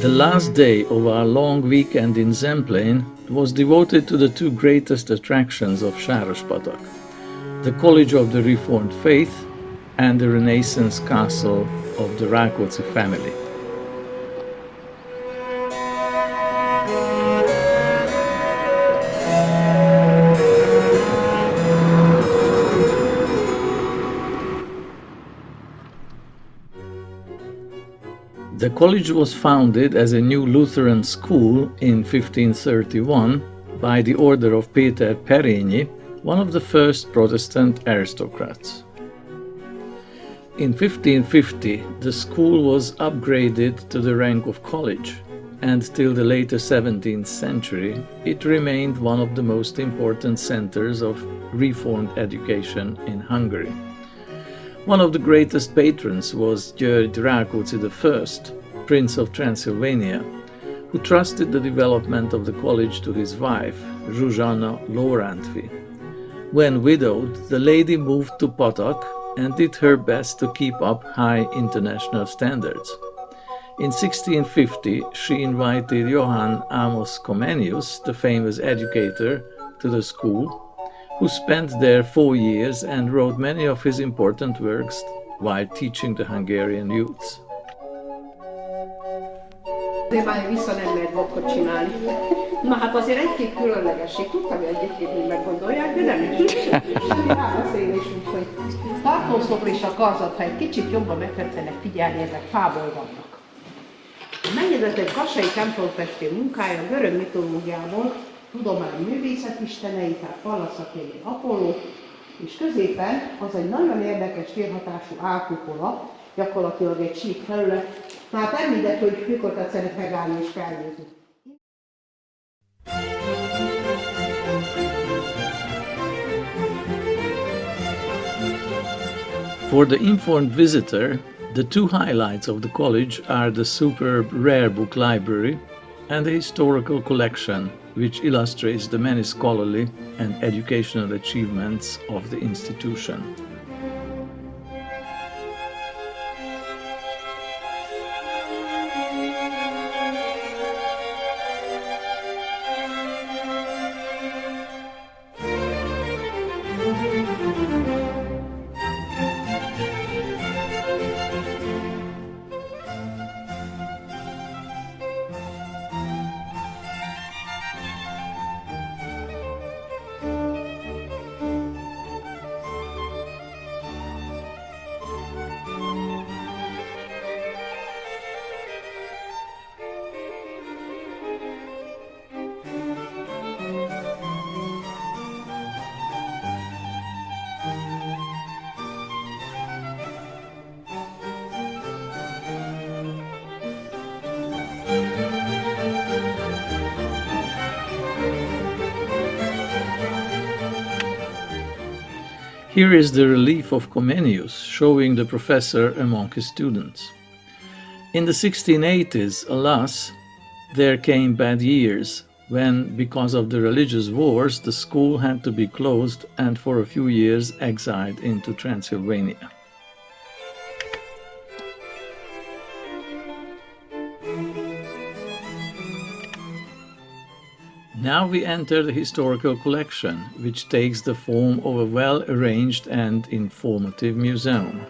The last day of our long weekend in Zemplén was devoted to the two greatest attractions of Sárospatak, the College of the Reformed Faith and the Renaissance castle of the Rákóczi family. The college was founded as a new Lutheran school in 1531 by the order of Péter Perényi, one of the first Protestant aristocrats. In 1550, the school was upgraded to the rank of college, and till the later 17th century, it remained one of the most important centers of Reformed education in Hungary. One of the greatest patrons was György Rákóczi I, Prince of Transylvania, who trusted the development of the college to his wife, Zsuzsanna Lórántfi. When widowed, the lady moved to Patak and did her best to keep up high international standards. In 1650, she invited Johann Amos Comenius, the famous educator, to the school, who spent there 4 years and wrote many of his important works while teaching the Hungarian youths. De már vissza nem lehet blokkot csinálni. Na hát azért egy-két különlegesség. Tudtam, hogy egyébként még meggondolják, de nem is. Semmi rábeszélésünk, hogy tartószobra és a karzat, ha egy kicsit jobban megtetszenek figyelni, ezek fából vannak. A mennyezetek kassai templomfestő munkája a görög mitológiából, tudomány művészetistenei, tehát pallaszakéli Apolló, és középen az egy nagyon érdekes félhatású álkupola, gyakorlatilag egy sík felület, tehát nem mindegy, hogy mikor tetszenek megállni és felnézni. For the informed visitor, the two highlights of the college are the superb rare book library and the historical collection, which illustrates the many scholarly and educational achievements of the institution. Here is the relief of Comenius, showing the professor among his students. In the 1680s, alas, there came bad years, when, because of the religious wars, the school had to be closed and for a few years exiled into Transylvania. Now we enter the historical collection, which takes the form of a well-arranged and informative museum.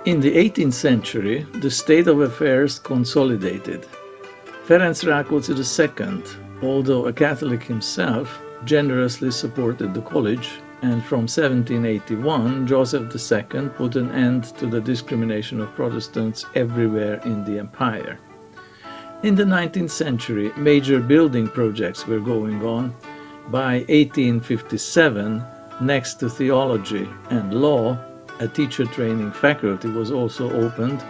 In the 18th century, the state of affairs consolidated. Ferenc II, although a Catholic himself, generously supported the college, and from 1781 Joseph II put an end to the discrimination of Protestants everywhere in the empire. In the 19th century, major building projects were going on. By 1857, next to theology and law, a teacher training faculty was also opened,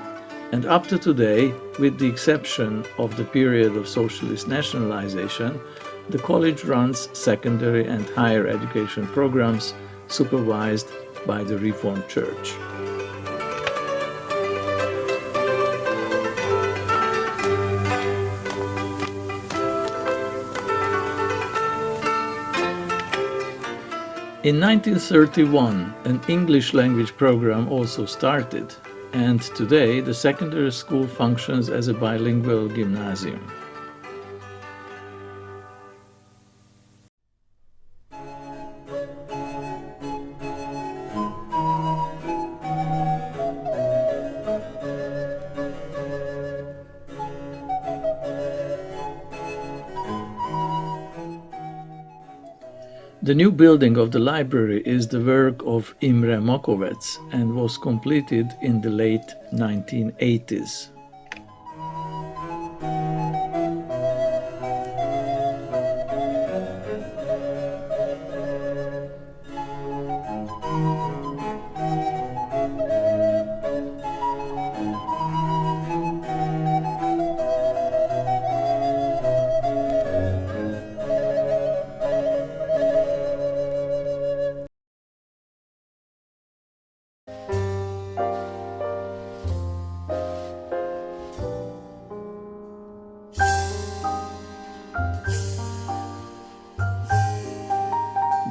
and up to today, with the exception of the period of socialist nationalization, The college runs secondary and higher education programs supervised by the Reformed Church. In 1931, an English language program also started, and today the secondary school functions as a bilingual gymnasium. The new building of the library is the work of Imre Makovec and was completed in the late 1980s.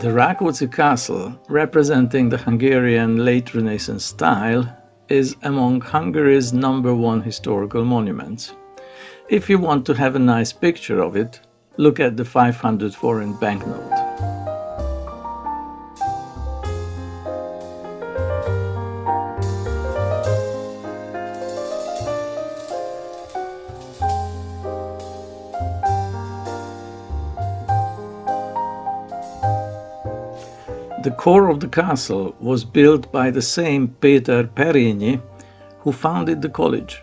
The Rákóczi castle, representing the Hungarian late Renaissance style, is among Hungary's #1 historical monuments. If you want to have a nice picture of it, look at the 500 forint banknote. The core of the castle was built by the same Péter Perényi who founded the college.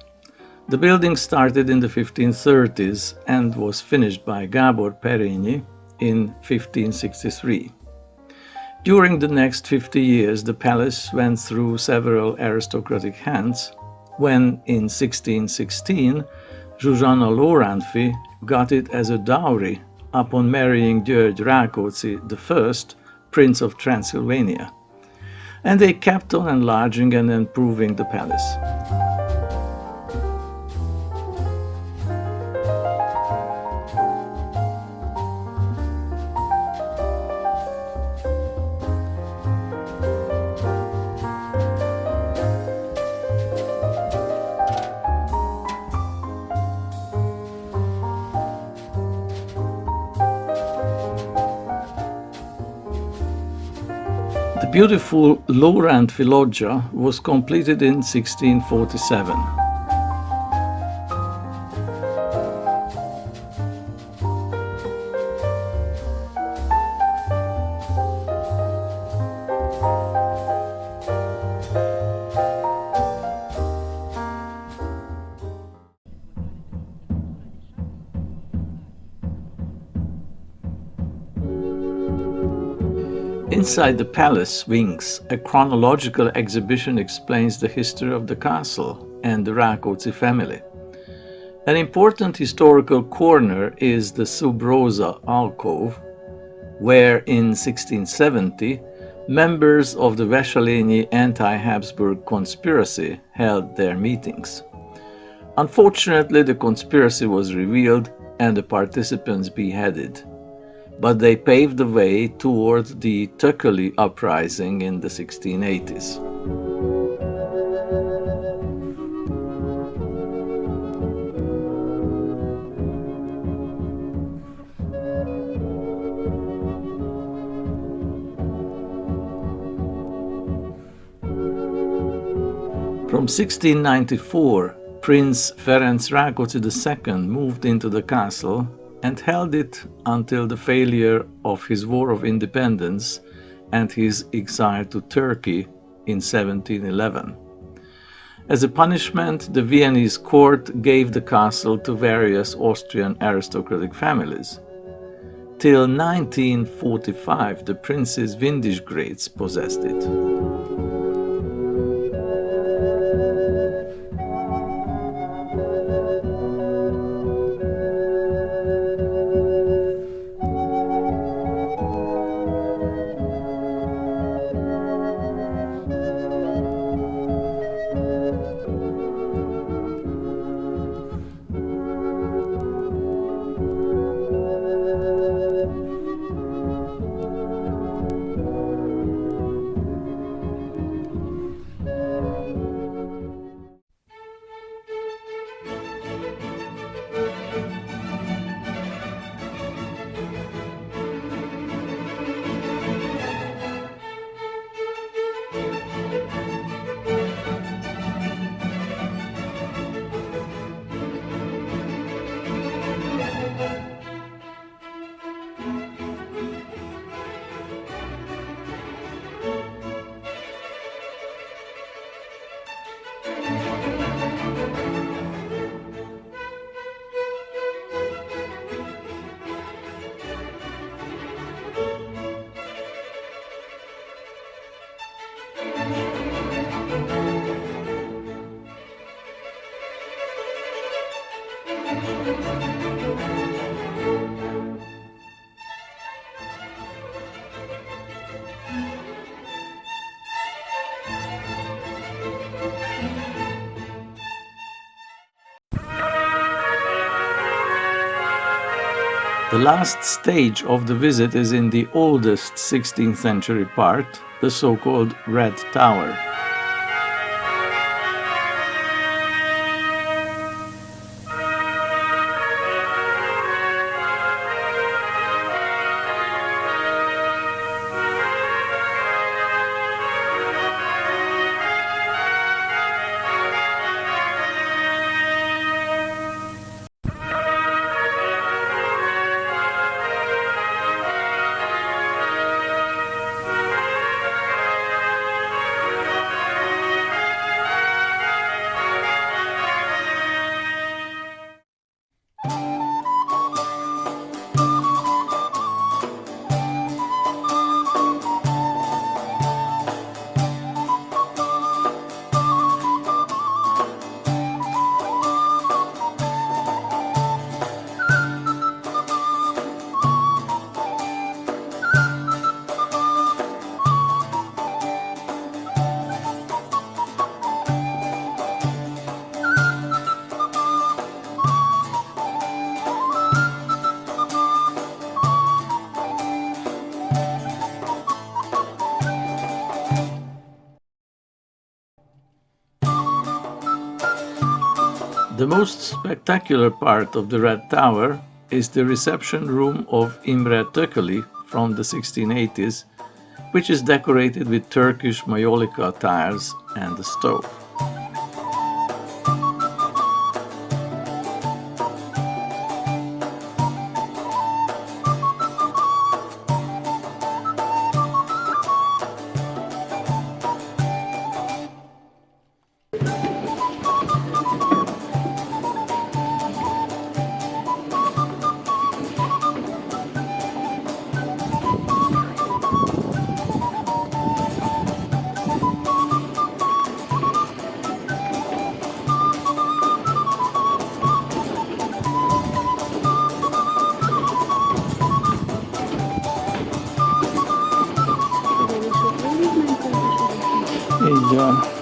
The building started in the 1530s and was finished by Gábor Perényi in 1563. During the next 50 years, the palace went through several aristocratic hands when, in 1616, Zsuzsanna Lóránffy got it as a dowry upon marrying György Rákóczi I, Prince of Transylvania, and they kept on enlarging and improving the palace. The beautiful Lóránffy loggia was completed in 1647. Inside the palace wings, a chronological exhibition explains the history of the castle and the Rákóczi family. An important historical corner is the Sub Rosa alcove, where in 1670 members of the Wesselényi anti-Habsburg conspiracy held their meetings. Unfortunately, the conspiracy was revealed and the participants beheaded, but they paved the way toward the Tököli uprising in the 1680s. From 1694, Prince Ferenc II moved into the castle and held it until the failure of his War of Independence and his exile to Turkey in 1711. As a punishment, the Viennese court gave the castle to various Austrian aristocratic families. Till 1945, the Prince's Windischgrätz possessed it. The last stage of the visit is in the oldest 16th century part, the so-called Red Tower. The most spectacular part of the Red Tower is the reception room of Imre Tököli from the 1680s, which is decorated with Turkish maiolica tiles and a stove. Így van.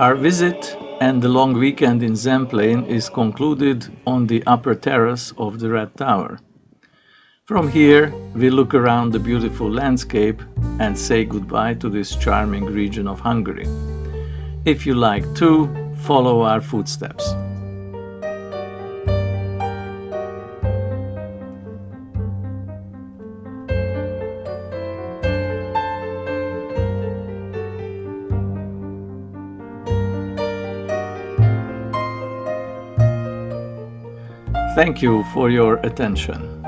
Our visit and the long weekend in Zemplén is concluded on the upper terrace of the Red Tower. From here, we look around the beautiful landscape and say goodbye to this charming region of Hungary. If you like to, follow our footsteps. Thank you for your attention.